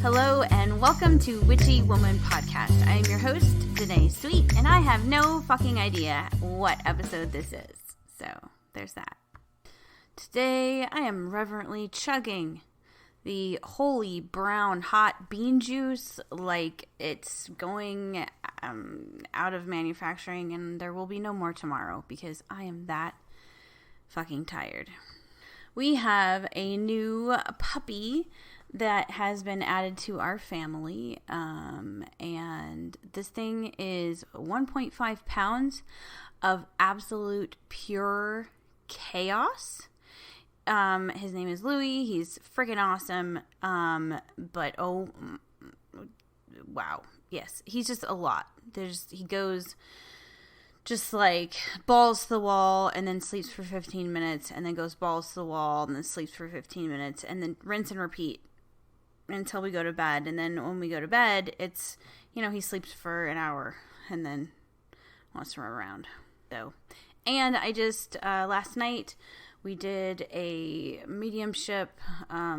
Hello and welcome to Witchy Woman Podcast. I am your host, DaNae Sweet, and I have no fucking idea what episode this is. So, there's that. Today, I am reverently chugging the holy brown hot bean juice like it's going out of manufacturing and there will be no more tomorrow because I am that fucking tired. We have a new puppy that has been added to our family, and this thing is 1.5 pounds of absolute pure chaos. His name is Louie. He's freaking awesome. But oh, wow. Yes, he's just a lot. He goes just like balls to the wall and then sleeps for 15 minutes and then goes balls to the wall and then sleeps for 15 minutes and then rinse and repeat until we go to bed. And then when we go to bed, it's, he sleeps for an hour and then wants to run around. So, and I just, last night, we did a mediumship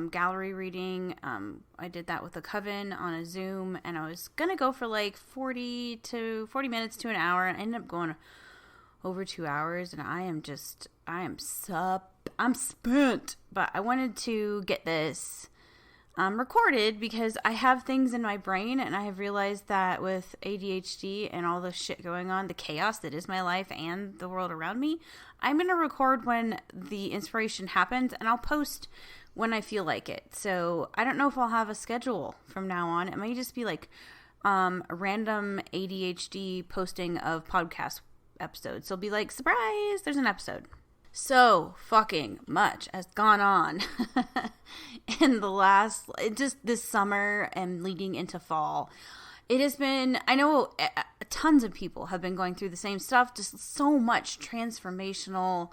gallery reading. I did that with the Coven on a Zoom, and I was going to go for like 40 minutes to an hour, and I ended up going over 2 hours, and I'm spent. But I wanted to get this recorded because I have things in my brain, and I have realized that with ADHD and all the shit going on, the chaos that is my life and the world around me, I'm going to record when the inspiration happens, and I'll post when I feel like it. So I don't know if I'll have a schedule from now on. It might just be like a random ADHD posting of podcast episodes. So it'll be like, surprise, there's an episode. So fucking much has gone on in this summer and leading into fall. It has been, I know tons of people have been going through the same stuff, just so much transformational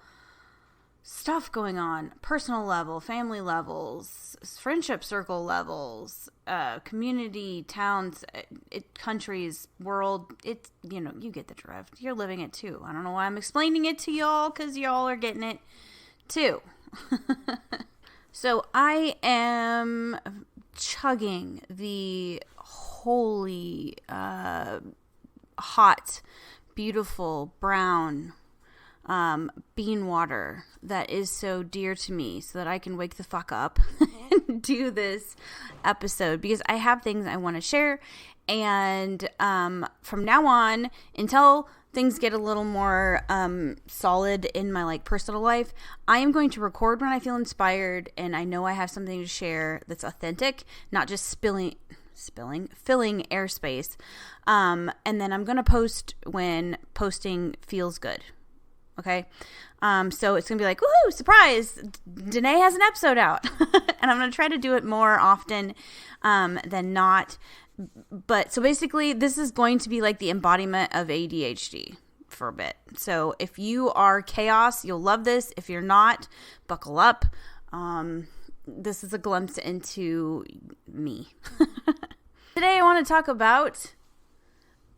stuff going on, personal level, family levels, friendship circle levels, community, towns, countries, world. It's, you get the drift. You're living it too. I don't know why I'm explaining it to y'all, because y'all are getting it too. So I am chugging the holy, hot, beautiful, brown bean water that is so dear to me so that I can wake the fuck up and do this episode because I have things I want to share. And from now on, until things get a little more solid in my personal life, I am going to record when I feel inspired and I know I have something to share that's authentic, not just filling airspace. And then I'm going to post when posting feels good. Okay. So it's going to be like, woohoo, surprise, DaNae has an episode out. And I'm going to try to do it more often than not. But so basically this is going to be like the embodiment of ADHD for a bit. So if you are chaos, you'll love this. If you're not, buckle up. This is a glimpse into me. Today I want to talk about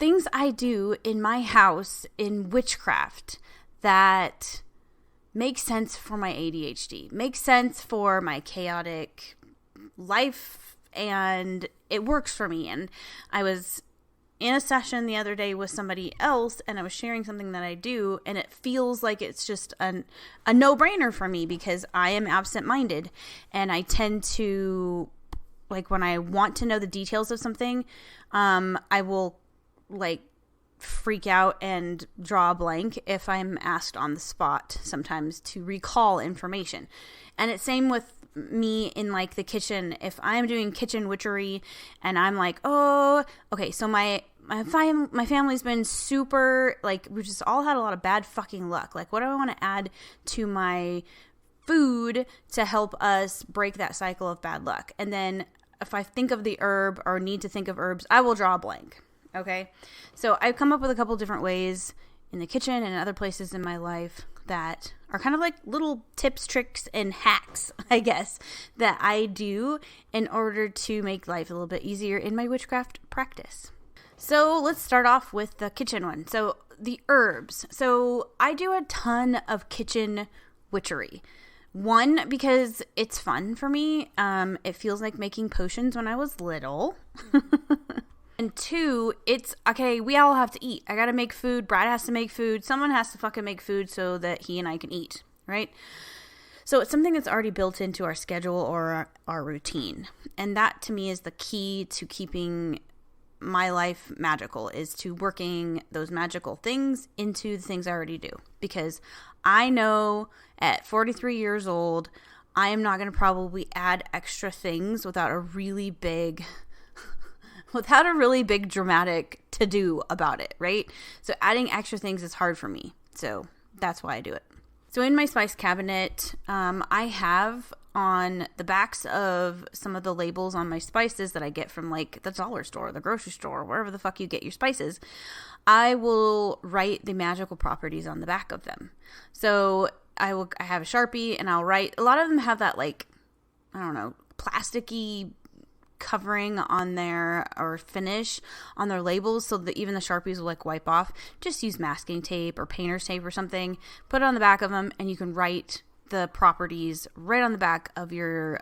things I do in my house in witchcraft that makes sense for my ADHD, makes sense for my chaotic life, and it works for me. And I was in a session the other day with somebody else, and I was sharing something that I do, and it feels like it's just a no-brainer for me because I am absent-minded, and I tend to, when I want to know the details of something, I will, freak out and draw a blank if I'm asked on the spot sometimes to recall information. And it's same with me in the kitchen. If I'm doing kitchen witchery and I'm like, oh, okay, so my family's been super, we just all had a lot of bad fucking luck. What do I want to add to my food to help us break that cycle of bad luck? And then if I think of the herb or need to think of herbs, I will draw a blank. Okay, so I've come up with a couple different ways in the kitchen and other places in my life that are kind of like little tips, tricks, and hacks, I guess, that I do in order to make life a little bit easier in my witchcraft practice. So let's start off with the kitchen one. So the herbs. So I do a ton of kitchen witchery. One, because it's fun for me. It feels like making potions when I was little. And two, it's, okay, we all have to eat. I gotta make food. Brad has to make food. Someone has to fucking make food so that he and I can eat, right? So it's something that's already built into our schedule or our routine. And that, to me, is the key to keeping my life magical, is to working those magical things into the things I already do. Because I know at 43 years old, I am not going to probably add extra things without a really big dramatic to-do about it, right? So adding extra things is hard for me. So that's why I do it. So in my spice cabinet, I have on the backs of some of the labels on my spices that I get from like the dollar store, the grocery store, wherever the fuck you get your spices, I will write the magical properties on the back of them. So I have a Sharpie and I'll write, a lot of them have that like, I don't know, plasticky covering on there or finish on their labels so that even the Sharpies will like wipe off. Just use masking tape or painter's tape or something, put it on the back of them, and you can write the properties right on the back of your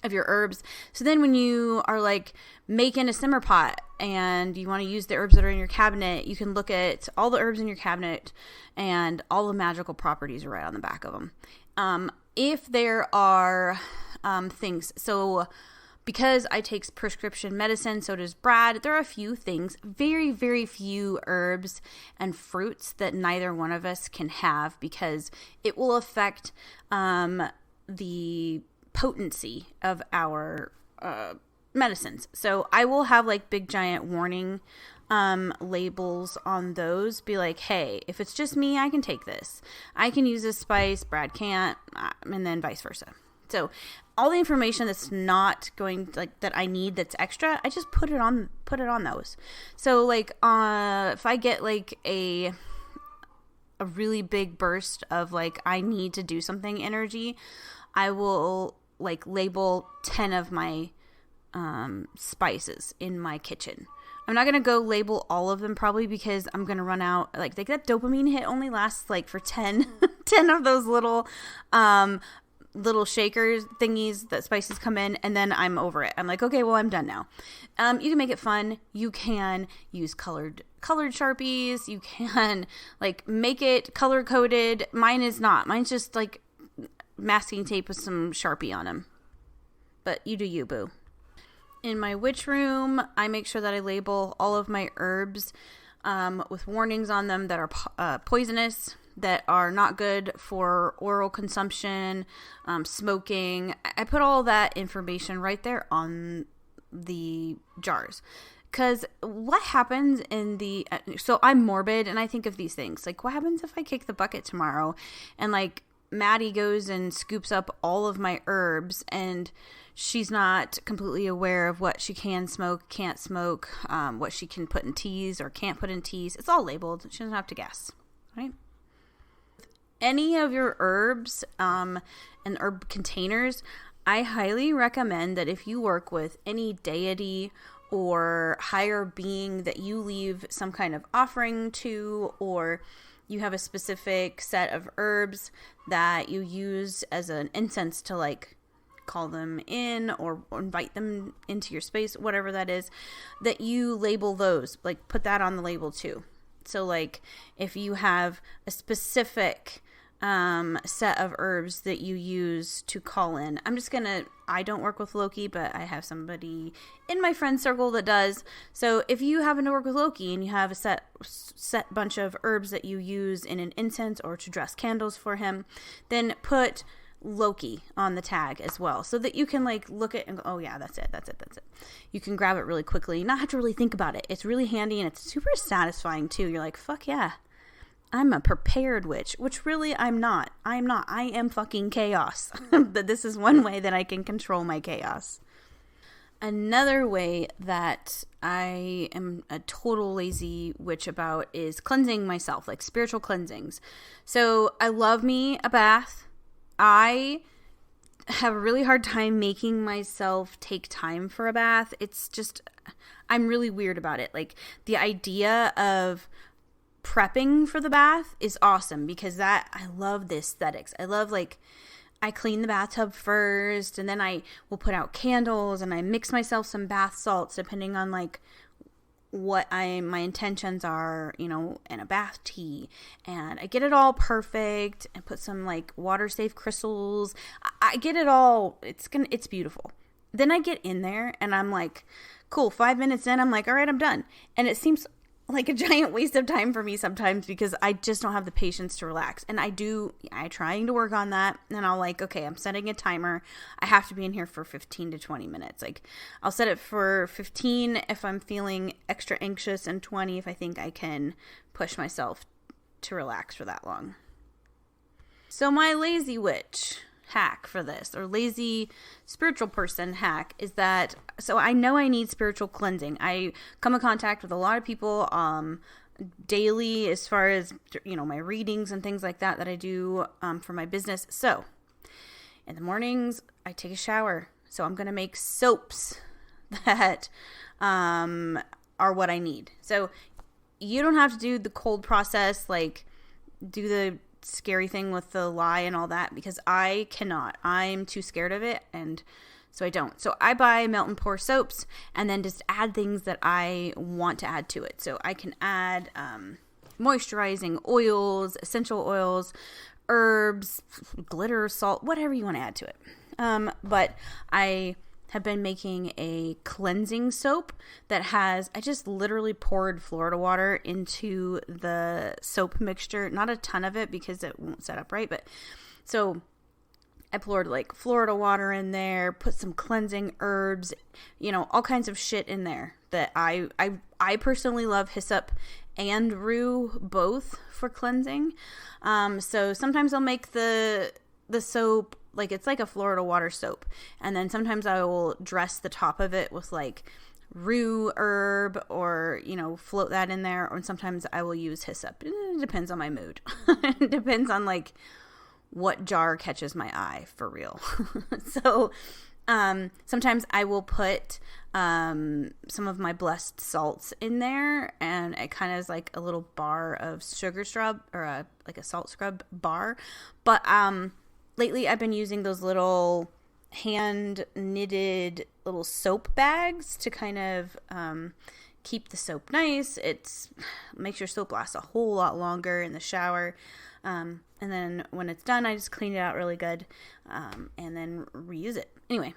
herbs. So then when you are like making a simmer pot and you want to use the herbs that are in your cabinet, you can look at all the herbs in your cabinet and all the magical properties are right on the back of them. If there are things, so because I take prescription medicine, so does Brad, there are a few things, very, very few herbs and fruits that neither one of us can have because it will affect the potency of our medicines. So I will have like big giant warning labels on those. Be like, hey, if it's just me, I can take this. I can use this spice, Brad can't, and then vice versa. So all the information that's not going like that I need that's extra, I just put it on those. So like if I get like a really big burst of like I need to do something energy, I will like label 10 of my spices in my kitchen. I'm not going to go label all of them probably because I'm going to run out. Like that dopamine hit only lasts like for 10 of those little shakers thingies that spices come in, and then I'm over it. I'm like, okay, well, I'm done now. You can make it fun. You can use colored Sharpies. You can like make it color coded. Mine is not. Mine's just like masking tape with some Sharpie on them. But you do you, boo. In my witch room, I make sure that I label all of my herbs with warnings on them that are poisonous, that are not good for oral consumption, smoking. I put all that information right there on the jars. Because what happens so I'm morbid and I think of these things. Like, what happens if I kick the bucket tomorrow and like Maddie goes and scoops up all of my herbs and she's not completely aware of what she can smoke, can't smoke, what she can put in teas or can't put in teas. It's all labeled. She doesn't have to guess, right? Any of your herbs and herb containers, I highly recommend that if you work with any deity or higher being that you leave some kind of offering to, or you have a specific set of herbs that you use as an incense to like call them in or invite them into your space, whatever that is, that you label those, like put that on the label too. So like if you have a specific set of herbs that you use to call in, I don't work with Loki, but I have somebody in my friend circle that does. So if you happen to work with Loki and you have a set bunch of herbs that you use in an incense or to dress candles for him, then put Loki on the tag as well, so that you can like look at and go, oh yeah, that's it. You can grab it really quickly, not have to really think about it. It's really handy and it's super satisfying too. You're like, fuck yeah, I'm a prepared witch, which really I'm not. I am fucking chaos. But this is one way that I can control my chaos. Another way that I am a total lazy witch about is cleansing myself, like spiritual cleansings. So I love me a bath. I have a really hard time making myself take time for a bath. It's just, I'm really weird about it. Like the idea of prepping for the bath is awesome because I love the aesthetics. I love, like, I clean the bathtub first, and then I will put out candles, and I mix myself some bath salts depending on, like, what my intentions are, you know, and a bath tea, and I get it all perfect and put some, like, water safe crystals. I get it all. It's beautiful. Then I get in there and I'm like, cool, 5 minutes in, I'm like, all right, I'm done. And it seems like a giant waste of time for me sometimes because I just don't have the patience to relax. And I'm trying to work on that. And I'll, like, okay, I'm setting a timer. I have to be in here for 15 to 20 minutes. Like, I'll set it for 15 if I'm feeling extra anxious, and 20 if I think I can push myself to relax for that long. So my lazy witch hack for this, or lazy spiritual person hack, is that, so I know I need spiritual cleansing. I come in contact with a lot of people daily as far as, you know, my readings and things like that I do for my business. So in the mornings I take a shower, so I'm going to make soaps that are what I need. So you don't have to do the cold process, like do the scary thing with the lye and all that, because I cannot. I'm too scared of it, and so I don't. So I buy melt and pour soaps and then just add things that I want to add to it. So I can add moisturizing oils, essential oils, herbs, glitter, salt, whatever you want to add to it. But I have been making a cleansing soap that has, I just literally poured Florida water into the soap mixture. Not a ton of it because it won't set up right, but so I poured, like, Florida water in there, put some cleansing herbs, you know, all kinds of shit in there that I personally love hyssop and rue both for cleansing. So sometimes I'll make the soap, like, it's like a Florida water soap. And then sometimes I will dress the top of it with, like, rue herb, or, you know, float that in there. Or sometimes I will use hyssop. It depends on my mood. It depends on, like, what jar catches my eye, for real. So sometimes I will put some of my blessed salts in there, and it kind of is like a little bar of sugar scrub, or like a salt scrub bar. But lately I've been using those little hand knitted little soap bags to kind of keep the soap nice. It makes your soap last a whole lot longer in the shower. And then when it's done, I just clean it out really good, and then reuse it. Anyway,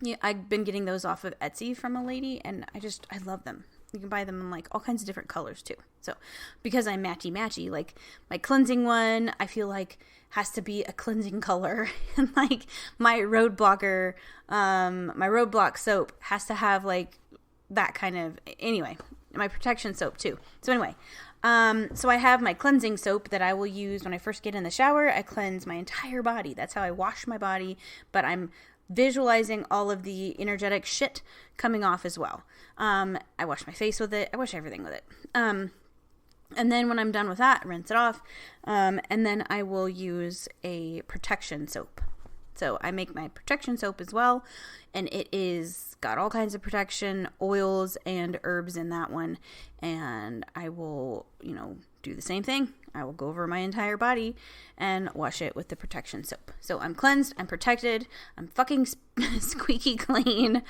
yeah, I've been getting those off of Etsy from a lady, and I love them. You can buy them in, like, all kinds of different colors too. So because I'm matchy, like, my cleansing one, I feel like has to be a cleansing color. And, like, my roadblock soap has to have, like, that kind of, anyway, my protection soap too. So anyway, so I have my cleansing soap that I will use when I first get in the shower. I cleanse my entire body. That's how I wash my body, but I'm visualizing all of the energetic shit coming off as well. I wash my face with it. I wash everything with it. And then when I'm done with that, rinse it off. And then I will use a protection soap. So I make my protection soap as well, and it is got all kinds of protection oils and herbs in that one. And I will, you know, do the same thing. I will go over my entire body and wash it with the protection soap. So I'm cleansed, I'm protected, I'm fucking squeaky clean.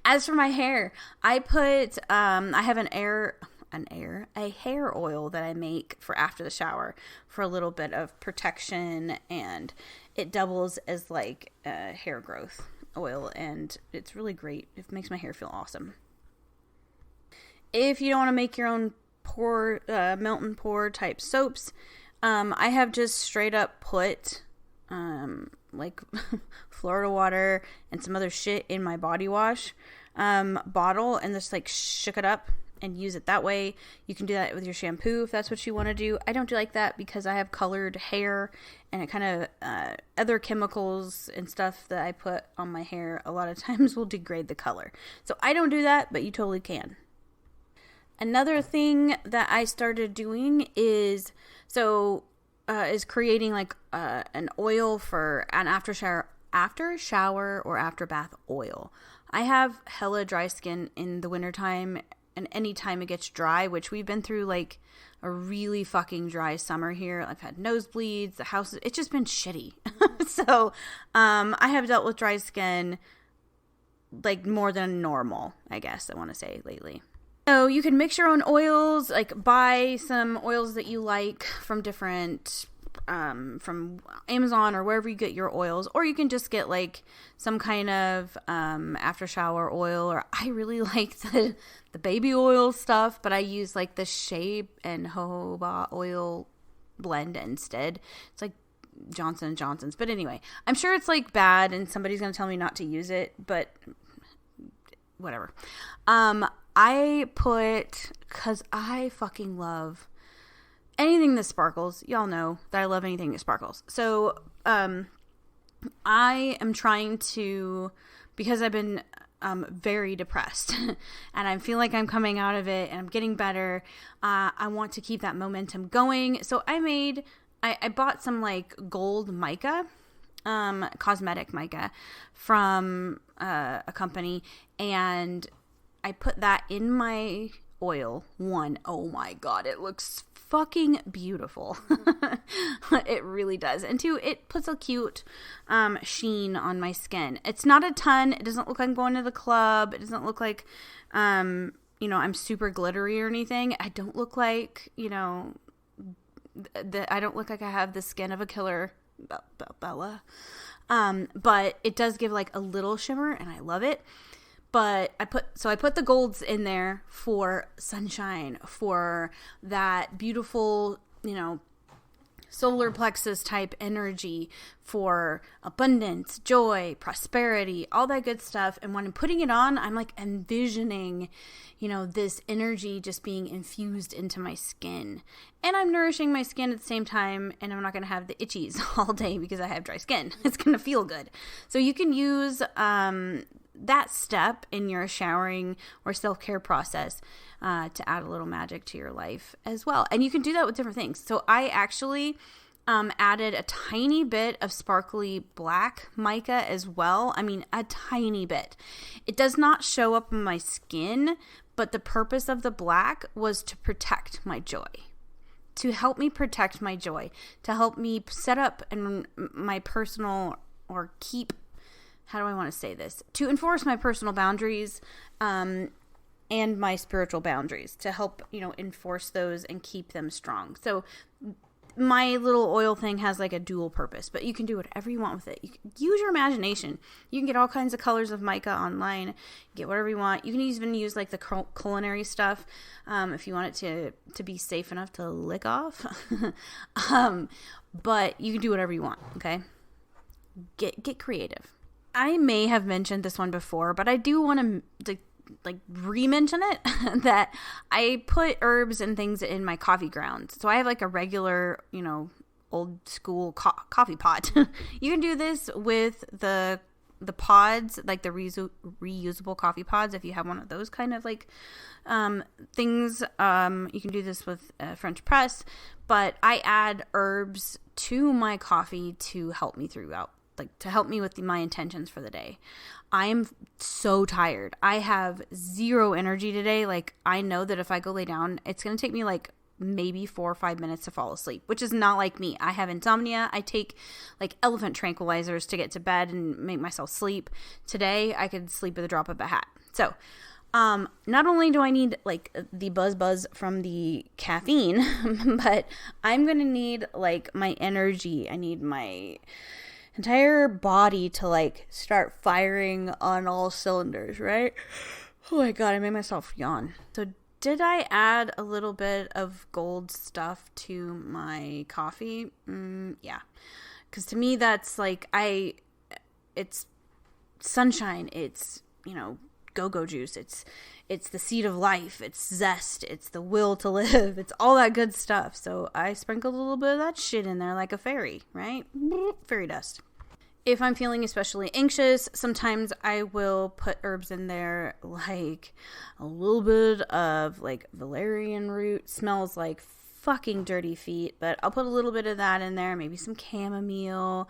As for my hair, I put, I have a hair oil that I make for after the shower for a little bit of protection, and it doubles as like a hair growth oil, and it's really great. It makes my hair feel awesome. If you don't want to make your own melt and pour type soaps, I have just straight up put like Florida water and some other shit in my body wash bottle, and just like shook it up and use it that way. You can do that with your shampoo if that's what you want to do. I don't do like that because I have colored hair, and it kind of other chemicals and stuff that I put on my hair a lot of times will degrade the color. So I don't do that, but you totally can. Another thing that I started doing is creating like an oil for an after shower or after bath oil. I have hella dry skin in the wintertime, and anytime it gets dry, which we've been through like a really fucking dry summer here. I've had nosebleeds. The house, it's just been shitty. So, I have dealt with dry skin like more than normal, I guess I want to say lately. So you can mix your own oils, like buy some oils that you like from different, from Amazon or wherever you get your oils, or you can just get like some kind of, after shower oil, or I really like the baby oil stuff, but I use like the Shea and jojoba oil blend instead. It's like Johnson & Johnson's, but anyway, I'm sure it's like bad and somebody's going to tell me not to use it, but whatever. I put, cause I fucking love anything that sparkles. Y'all know that I love anything that sparkles. So, I am trying to, because I've been, very depressed and I feel like I'm coming out of it and I'm getting better. I want to keep that momentum going. So I bought some like gold mica, cosmetic mica from, a company, and I put that in my oil. Oh my God, it looks fucking beautiful. It really does. And two, it puts a cute sheen on my skin. It's not a ton. It doesn't look like I'm going to the club. It doesn't look like, I'm super glittery or anything. I don't look like, I don't look like I have the skin of a killer Bella. But it does give like a little shimmer and I love it. But I put the golds in there for sunshine, for that beautiful, solar plexus type energy, for abundance, joy, prosperity, all that good stuff. And when I'm putting it on, I'm like envisioning, this energy just being infused into my skin. And I'm nourishing my skin at the same time, and I'm not going to have the itchies all day because I have dry skin. It's going to feel good. So you can use that step in your showering or self-care process to add a little magic to your life as well. And you can do that with different things. So I actually added a tiny bit of sparkly black mica as well. I mean, a tiny bit. It does not show up on my skin, but the purpose of the black was to protect my joy. To help me protect my joy. To help me set up my personal, or keep, how do I want to say this? To enforce my personal boundaries and my spiritual boundaries. To help, enforce those and keep them strong. So my little oil thing has like a dual purpose, but you can do whatever you want with it. You can use your imagination. You can get all kinds of colors of mica online. Get whatever you want. You can even use like the culinary stuff if you want it to be safe enough to lick off. But you can do whatever you want, okay? Get creative. I may have mentioned this one before, but I do want to re-mention it that I put herbs and things in my coffee grounds. So I have like a regular, old school coffee pot. You can do this with the pods, like the reusable coffee pods. If you have one of those kind of like things, you can do this with French press. But I add herbs to my coffee to help me throughout. Like to help me with my intentions for the day. I'm so tired. I have zero energy today. Like I know that if I go lay down, it's going to take me like maybe 4 or 5 minutes to fall asleep, which is not like me. I have insomnia. I take like elephant tranquilizers to get to bed and make myself sleep. Today I could sleep with a drop of a hat. So, not only do I need like the buzz from the caffeine, but I'm going to need like my energy. I need my entire body to like start firing on all cylinders, right? Oh my God, I made myself yawn. So did I add a little bit of gold stuff to my coffee? Yeah. Because to me, that's like, it's sunshine. It's, go-go juice. It's the seed of life. It's zest. It's the will to live. It's all that good stuff. So I sprinkled a little bit of that shit in there like a fairy, right? Fairy dust. If I'm feeling especially anxious, sometimes I will put herbs in there, like a little bit of like valerian root. Smells like fucking dirty feet, but I'll put a little bit of that in there. Maybe some chamomile.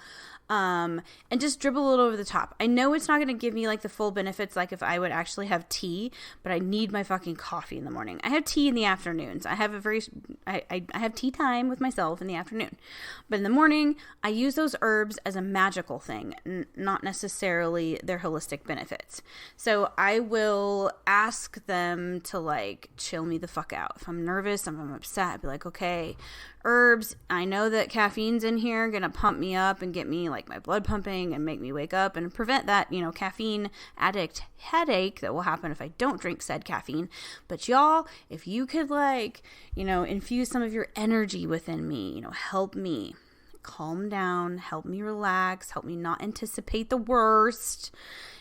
and just dribble it over the top. I know it's not going to give me like the full benefits like if I would actually have tea, but I need my fucking coffee in the morning. I have tea in the afternoons. I have I have tea time with myself in the afternoon. But in the morning, I use those herbs as a magical thing, not necessarily their holistic benefits. So I will ask them to like chill me the fuck out. If I'm nervous, if I'm upset, I'd be like, okay, herbs, I know that caffeine's in here, gonna pump me up and get me like my blood pumping and make me wake up and prevent that, caffeine addict headache that will happen if I don't drink said caffeine. But y'all, if you could like, infuse some of your energy within me, help me calm down, help me relax, help me not anticipate the worst,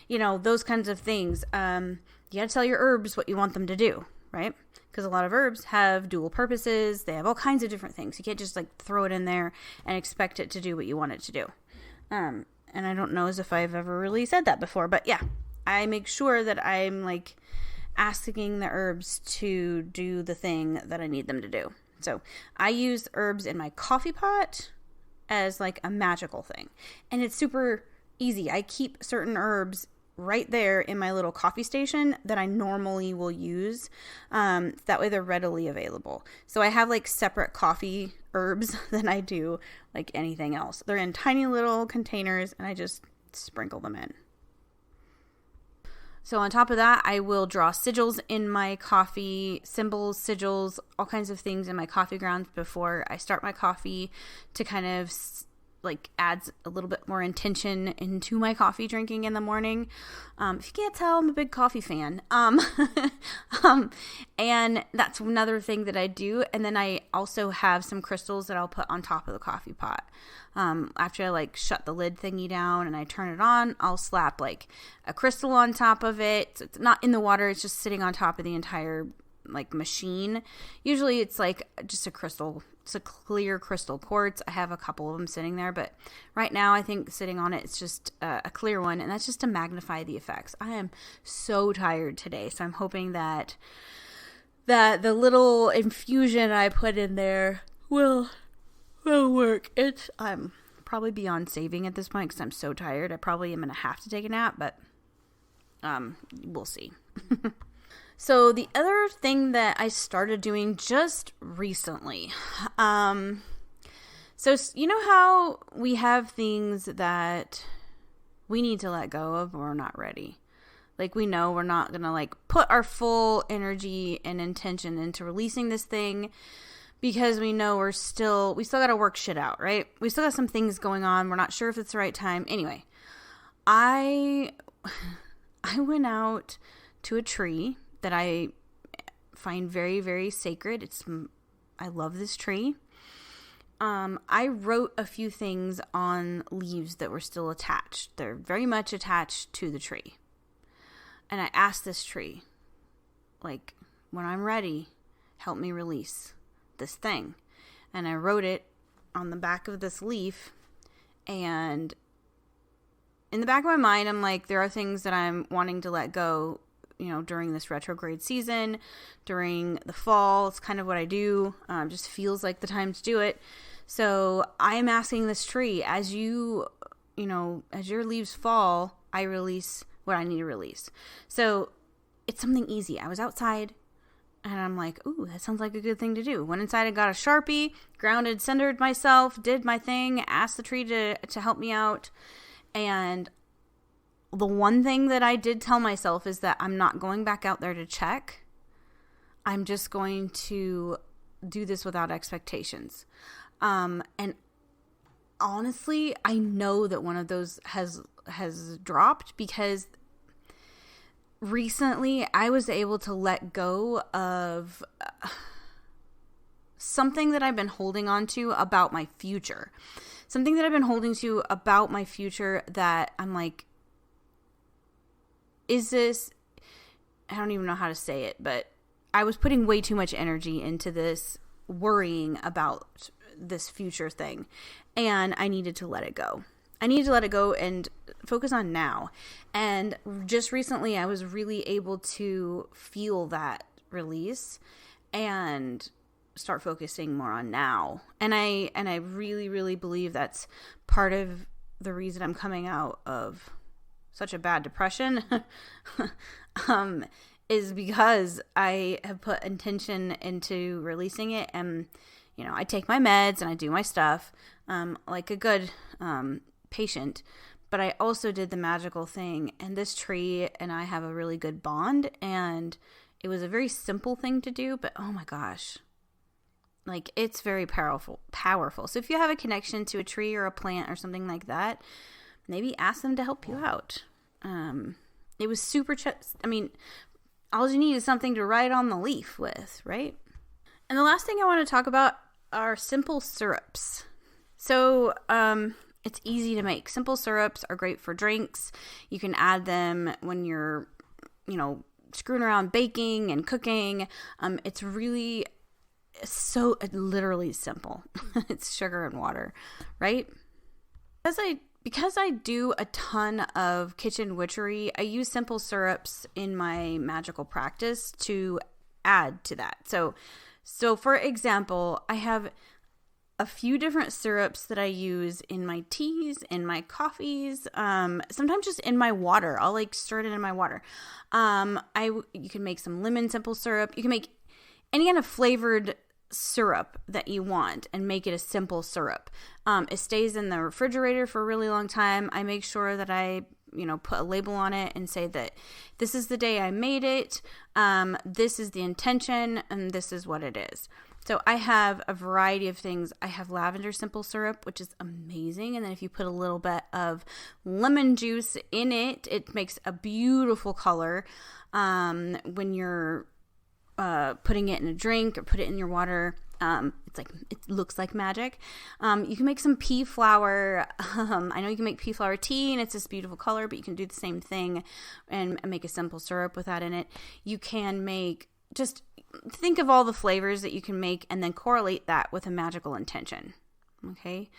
those kinds of things. You gotta tell your herbs what you want them to do, right? Because a lot of herbs have dual purposes. They have all kinds of different things. You can't just like throw it in there and expect it to do what you want it to do. And I don't know as if I've ever really said that before, but yeah, I make sure that I'm like asking the herbs to do the thing that I need them to do. So I use herbs in my coffee pot as like a magical thing. And it's super easy. I keep certain herbs right there in my little coffee station that I normally will use. That way they're readily available. So I have like separate coffee herbs than I do like anything else. They're in tiny little containers and I just sprinkle them in. So on top of that, I will draw sigils in my coffee, symbols, sigils, all kinds of things in my coffee grounds before I start my coffee to kind of like adds a little bit more intention into my coffee drinking in the morning. If you can't tell, I'm a big coffee fan. And that's another thing that I do. And then I also have some crystals that I'll put on top of the coffee pot. After I like shut the lid thingy down and I turn it on, I'll slap like a crystal on top of it. So it's not in the water. It's just sitting on top of the entire like machine. Usually it's like just a crystal. It's a clear crystal quartz. I have a couple of them sitting there, but right now I think sitting on it, it's just a clear one, and that's just to magnify the effects. I am so tired today, so I'm hoping that the little infusion I put in there will work. I'm probably beyond saving at this point because I'm so tired. I probably am going to have to take a nap, but we'll see. So the other thing that I started doing just recently, so you know how we have things that we need to let go of or we're not ready? Like we know we're not going to like put our full energy and intention into releasing this thing because we know we still got to work shit out, right? We still got some things going on. We're not sure if it's the right time. Anyway, I went out to a tree that I find very, very sacred. I love this tree. I wrote a few things on leaves that were still attached. They're very much attached to the tree. And I asked this tree, like, when I'm ready, help me release this thing. And I wrote it on the back of this leaf. And in the back of my mind, I'm like, there are things that I'm wanting to let go during this retrograde season, during the fall. It's kind of what I do. Just feels like the time to do it. So I'm asking this tree, as your leaves fall, I release what I need to release. So it's something easy. I was outside and I'm like, ooh, that sounds like a good thing to do. Went inside and got a Sharpie, grounded, centered myself, did my thing, asked the tree to help me out. And the one thing that I did tell myself is that I'm not going back out there to check. I'm just going to do this without expectations. And honestly, I know that one of those has dropped because recently I was able to let go of something that I've been holding on to about my future. Something that I've been holding to about my future that I'm like, I don't even know how to say it, but I was putting way too much energy into this, worrying about this future thing, and I needed to let it go. I needed to let it go and focus on now. And just recently, I was really able to feel that release and start focusing more on now. And I really, really believe that's part of the reason I'm coming out of such a bad depression is because I have put intention into releasing it. And, you know, I take my meds and I do my stuff like a good patient. But I also did the magical thing. And this tree and I have a really good bond. And it was a very simple thing to do. But oh my gosh. Like, it's very powerful. So if you have a connection to a tree or a plant or something like that, maybe ask them to help you out. It was super all you need is something to write on the leaf with, right? And the last thing I want to talk about are simple syrups. So, it's easy to make. Simple syrups are great for drinks. You can add them when you're, you know, screwing around baking and cooking. It's really literally simple. It's sugar and water, right? Because I do a ton of kitchen witchery, I use simple syrups in my magical practice to add to that. So for example, I have a few different syrups that I use in my teas, in my coffees, sometimes just in my water. I'll like stir it in my water. You can make some lemon simple syrup. You can make any kind of flavored syrup that you want and make it a simple syrup. It stays in the refrigerator for a really long time. I make sure that I, you know, put a label on it and say that this is the day I made it. This is the intention and this is what it is. So I have a variety of things. I have lavender simple syrup, which is amazing. And then if you put a little bit of lemon juice in it, it makes a beautiful color. When you're putting it in a drink or put it in your water, it looks like magic. You can make some pea flour. I know you can make pea flour tea and it's this beautiful color, but you can do the same thing and make a simple syrup with that in it. You can just think of all the flavors that you can make and then correlate that with a magical intention. Okay.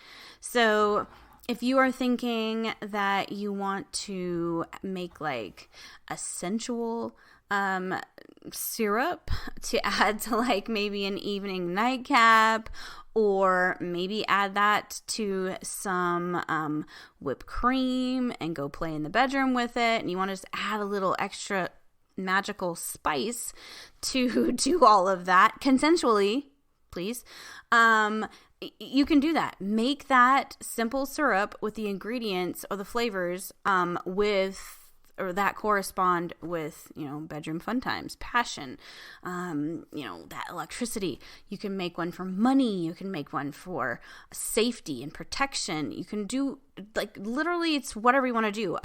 So if you are thinking that you want to make like a sensual syrup to add to like maybe an evening nightcap, or maybe add that to some whipped cream and go play in the bedroom with it, and you want to just add a little extra magical spice to do all of that consensually, please, you can do that. Make that simple syrup with the ingredients or the flavors that correspond with, you know, bedroom fun times, passion, you know, that electricity. You can make one for money. You can make one for safety and protection. You can do, like, literally it's whatever you want to do.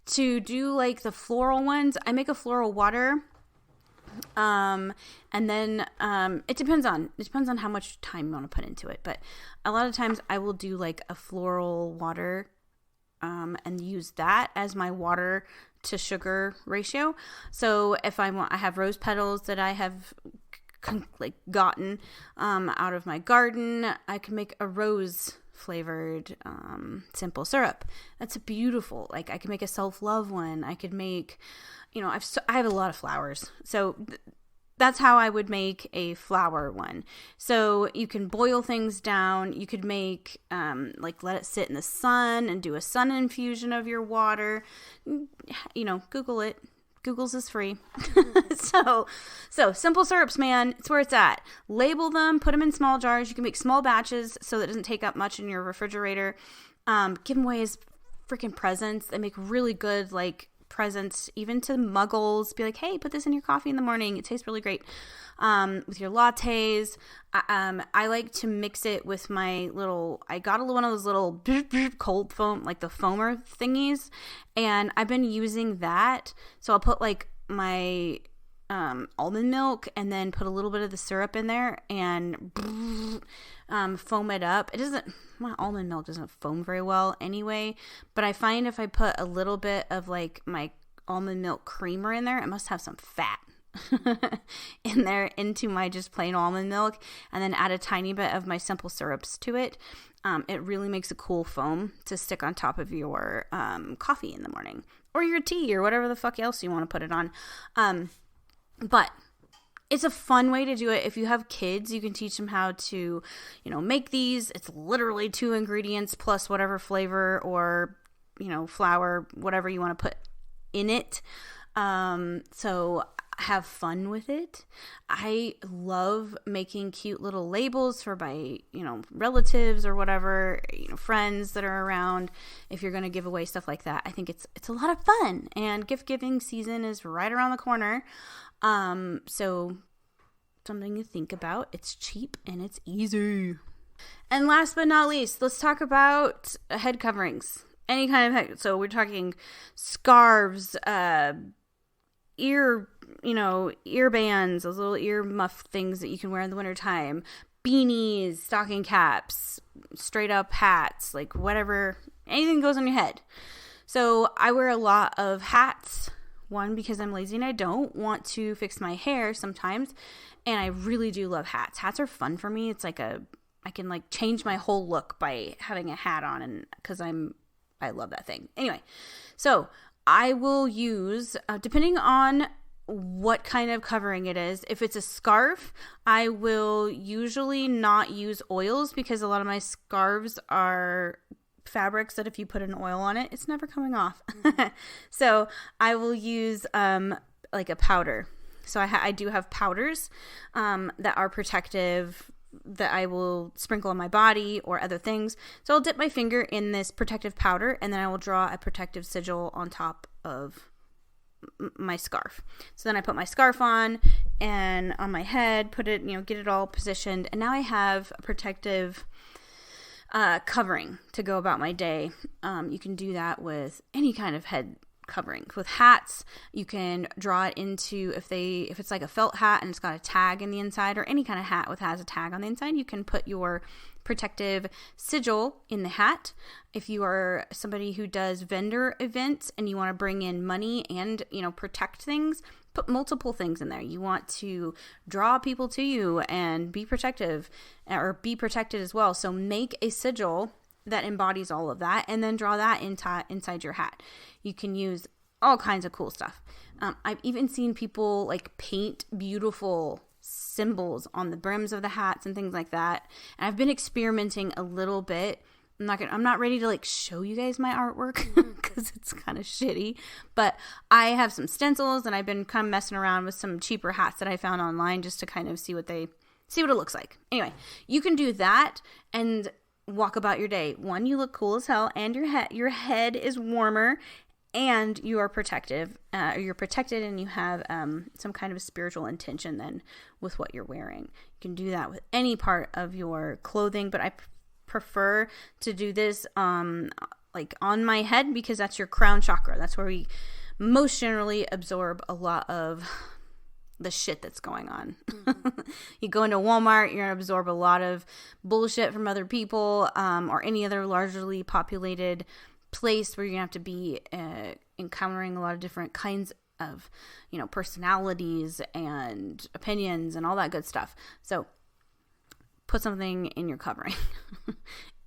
To do like the floral ones, I make a floral water. And then it depends on how much time you want to put into it. But a lot of times I will do like a floral water and use that as my water to sugar ratio. So if I have rose petals that I have like gotten out of my garden, I can make a rose flavored simple syrup. That's beautiful. Like, I can make a self-love one. I could make, you know, I have a lot of flowers. So that's how I would make a flower one. So you can boil things down. You could make, let it sit in the sun and do a sun infusion of your water. You know, Google it. Google's is free. So simple syrups, man, it's where it's at. Label them, put them in small jars. You can make small batches so that it doesn't take up much in your refrigerator. Give them away as freaking presents. They make really good, like, presents even to muggles. Be like, hey, put this in your coffee in the morning. It tastes really great. With your lattes. I like to mix it with my I got one of those little cold foam, like the foamer thingies, and I've been using that. So I'll put like my almond milk and then put a little bit of the syrup in there and foam it up. My almond milk doesn't foam very well anyway, but I find if I put a little bit of like my almond milk creamer in there, it must have some fat in there into my just plain almond milk, and then add a tiny bit of my simple syrups to it. It really makes a cool foam to stick on top of your coffee in the morning, or your tea, or whatever the fuck else you want to put it on. But it's a fun way to do it. If you have kids, you can teach them how to, make these. It's literally 2 ingredients plus whatever flavor or, flour, whatever you want to put in it. So have fun with it. I love making cute little labels for my, relatives or whatever, friends that are around. If you're going to give away stuff like that, I think it's a lot of fun, and gift giving season is right around the corner. So something to think about. It's cheap and it's easy. And last but not least, let's talk about head coverings. Any kind of head. So we're talking scarves, ear bands, those little ear muff things that you can wear in the wintertime, beanies, stocking caps, straight up hats, like whatever, anything goes on your head. So I wear a lot of hats. One, because I'm lazy and I don't want to fix my hair sometimes. And I really do love hats. Hats are fun for me. It's like I can change my whole look by having a hat on, and because I love that thing. Anyway, so I will use, depending on what kind of covering it is. If it's a scarf, I will usually not use oils, because a lot of my scarves are fabrics that if you put an oil on it, it's never coming off. So I will use like a powder. So I do have powders that are protective, that I will sprinkle on my body or other things. So I'll dip my finger in this protective powder, and then I will draw a protective sigil on top of my scarf. So then I put my scarf on and on my head, put it, get it all positioned, and now I have a protective covering to go about my day. You can do that with any kind of head covering. With hats, you can draw it into, if it's like a felt hat and it's got a tag in the inside, or any kind of hat has a tag on the inside, you can put your protective sigil in the hat. If you are somebody who does vendor events and you want to bring in money and, protect things, put multiple things in there. You want to draw people to you and be protective, or be protected as well. So make a sigil that embodies all of that, and then draw that inside your hat. You can use all kinds of cool stuff. I've even seen people paint beautiful symbols on the brims of the hats and things like that. And I've been experimenting a little bit. I'm not ready to show you guys my artwork because it's kind of shitty, but I have some stencils, and I've been kind of messing around with some cheaper hats that I found online just to kind of see what it looks like. Anyway, you can do that and walk about your day. One, you look cool as hell, and your head is warmer, and you are protective. You're protected, and you have some kind of spiritual intention then with what you're wearing. You can do that with any part of your clothing, but I prefer to do this on my head, because that's your crown chakra. That's where we most generally absorb a lot of the shit that's going on. You go into Walmart, you're gonna absorb a lot of bullshit from other people, or any other largely populated place where you're gonna have to be encountering a lot of different kinds of personalities and opinions and all that good stuff. So put something in your covering.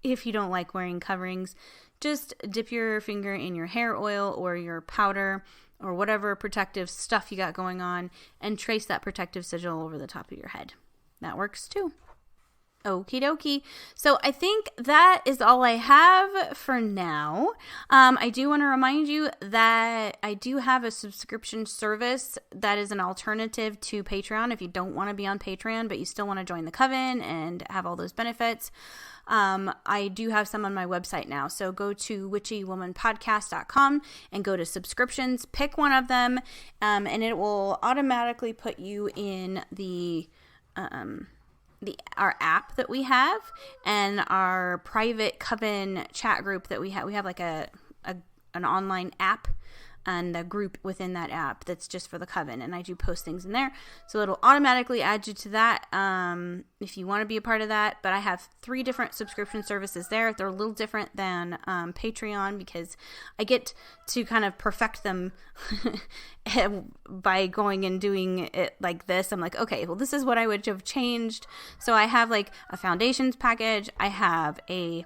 If you don't like wearing coverings, just dip your finger in your hair oil or your powder or whatever protective stuff you got going on, and trace that protective sigil over the top of your head. That works too. Okie dokie. So I think that is all I have for now. I do want to remind you that I do have a subscription service that is an alternative to Patreon. If you don't want to be on Patreon, but you still want to join the Coven and have all those benefits, I do have some on my website now. So go to witchywomanpodcast.com and go to subscriptions, pick one of them, and it will automatically put you in our app that we have, and our private Coven chat group that we have. We have an online app and a group within that app that's just for the Coven, and I do post things in there, so it'll automatically add you to that if you want to be a part of that. But I have 3 different subscription services there. They're a little different than Patreon, because I get to kind of perfect them by going and doing it like this. I'm like, okay, well, this is what I would have changed. So I have a foundations package, I have a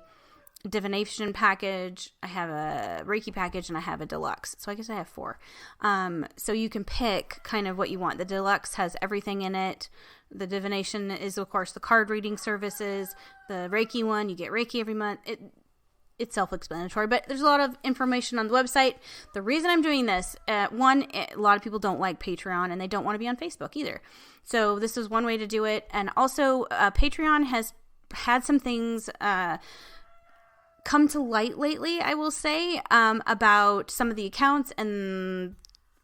divination package, I have a Reiki package, and I have a deluxe. So I guess I have 4. So you can pick kind of what you want. The deluxe has everything in it. The divination is, of course, the card reading services. The Reiki one, you get Reiki every month. It's self-explanatory, but there's a lot of information on the website. The reason I'm doing this, one, a lot of people don't like Patreon, and they don't want to be on Facebook either. So this is one way to do it. And also, Patreon has had some things come to light lately, I will say, about some of the accounts and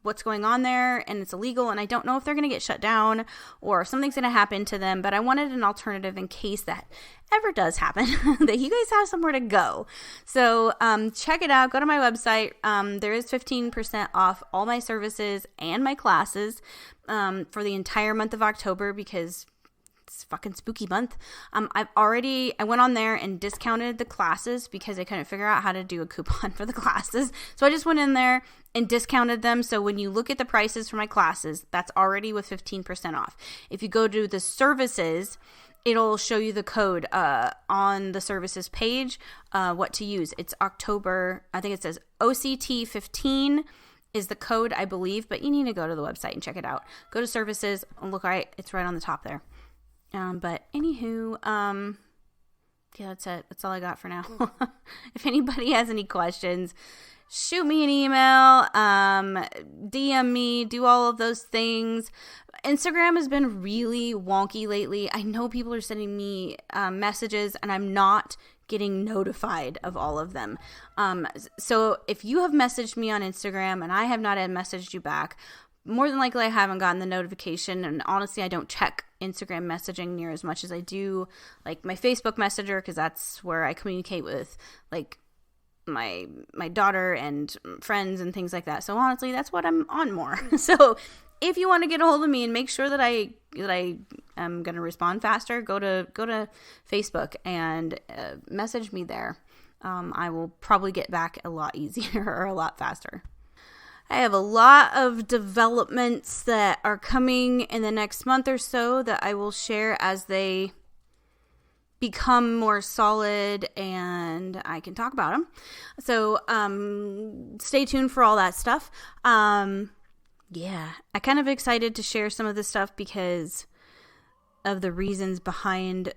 what's going on there, and it's illegal, and I don't know if they're going to get shut down or if something's going to happen to them, but I wanted an alternative in case that ever does happen, that you guys have somewhere to go. So check it out. Go to my website. There is 15% off all my services and my classes for the entire month of October, because it's fucking spooky month. I went on there and discounted the classes because I couldn't figure out how to do a coupon for the classes. So I just went in there and discounted them. So when you look at the prices for my classes, that's already with 15% off. If you go to the services, it'll show you the code on the services page, what to use. It's October, I think it says OCT15 is the code, I believe, but you need to go to the website and check it out. Go to services and look right, it's right on the top there. But anywho, yeah, that's it. That's all I got for now. If anybody has any questions, shoot me an email, DM me, do all of those things. Instagram has been really wonky lately. I know people are sending me messages, and I'm not getting notified of all of them. So if you have messaged me on Instagram and I have not messaged you back, more than likely I haven't gotten the notification, and honestly I don't check Instagram messaging near as much as I do like my Facebook Messenger, because that's where I communicate with like my daughter and friends and things like that. So honestly, that's what I'm on more. So if you want to get a hold of me and make sure that I am going to respond faster, go to Facebook and message me there. I will probably get back a lot easier or a lot faster. I have a lot of developments that are coming in the next month or so that I will share as they become more solid and I can talk about them. So stay tuned for all that stuff. Yeah, I'm kind of excited to share some of this stuff because of the reasons behind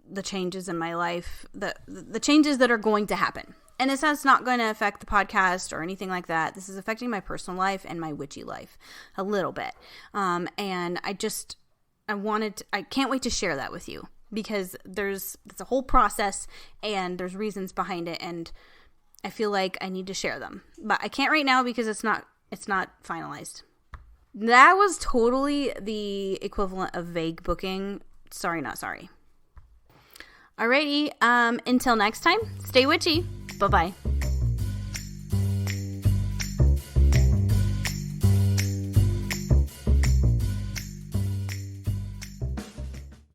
the changes in my life, the changes that are going to happen. And this is not going to affect the podcast or anything like that. This is affecting my personal life and my witchy life a little bit. And I can't wait to share that with you, because it's a whole process and there's reasons behind it, and I feel like I need to share them. But I can't right now because it's not finalized. That was totally the equivalent of vague booking. Sorry, not sorry. Alrighty, until next time, stay witchy. Bye-bye.